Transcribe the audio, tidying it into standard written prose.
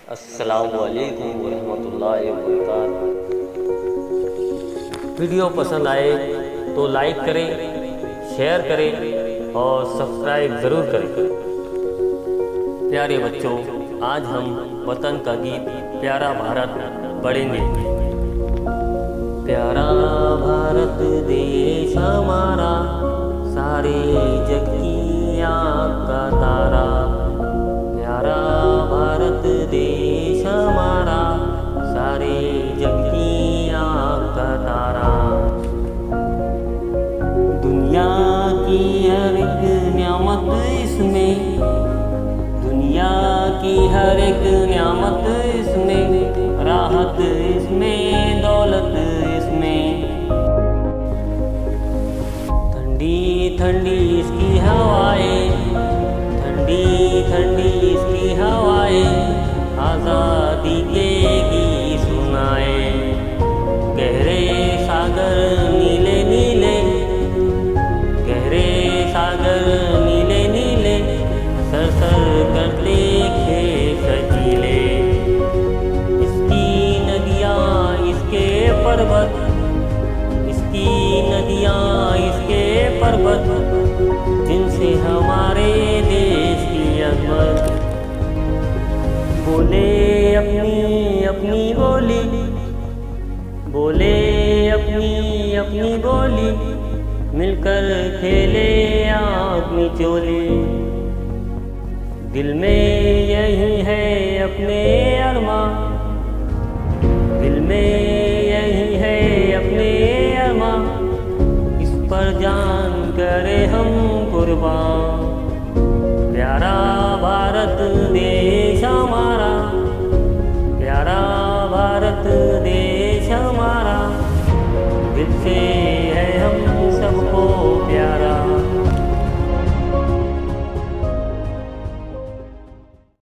अस्सलामु अलैकुम वरहमतुल्लाहि वबरकातुहू। वीडियो पसंद आए तो लाइक करें, शेयर करें और सब्सक्राइब ज़रूर करें। प्यारे बच्चों, आज हम वतन का गीत प्यारा भारत पढ़ेंगे। प्यारा भारत देश हमारा, सारे जग की आँख का तारा। प्यारा भारत देश हमारा, सारे जग की आँख का तारा। दुनिया की हर एक न्यामत इसमें, दुनिया की हर एक न्यामत इसमें, राहत इसमें, दौलत इसमें। ठंडी ठंडी इसकी हवाएं, ठंडी ठंडी इसकी हवाएं, आज़ादी के गीत सुनाए। गहरे सागर नीले नीले, गहरे सागर नीले नीले, सर सर करते खेत सजीले। इसकी नदियाँ इसके पर्वत, इसकी नदियाँ इसके पर्वत, जिनसे हमारे देश की अजमत। बोले अपनी अपनी बोली, बोले अपनी अपनी बोली, मिलकर खेले अपनी चोली। दिल में यही है अपने अरमा, दिल में यही है अपने अरमा, इस पर जान करे हम कुर्बान। प्यारा भारत देश हमारा, प्यारा भारत देश हमारा, दिल से